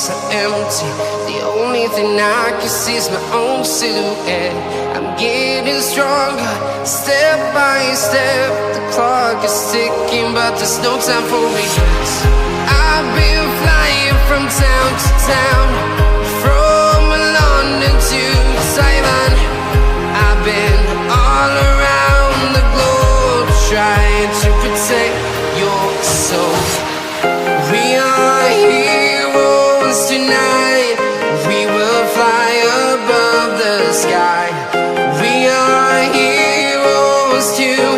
so empty. The only thing I can see is my own silhouette. I'm getting stronger, step by step. The clock is ticking, but there's no time for regrets. I've been flying from town to town, from London to Taiwan. I've been all around the globe, trying to protect your soul. We are heroes tonight. We will fly above the sky. We are heroes tonight.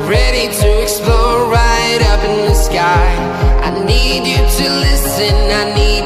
Ready to explore right up in the sky. I need you to listen, I need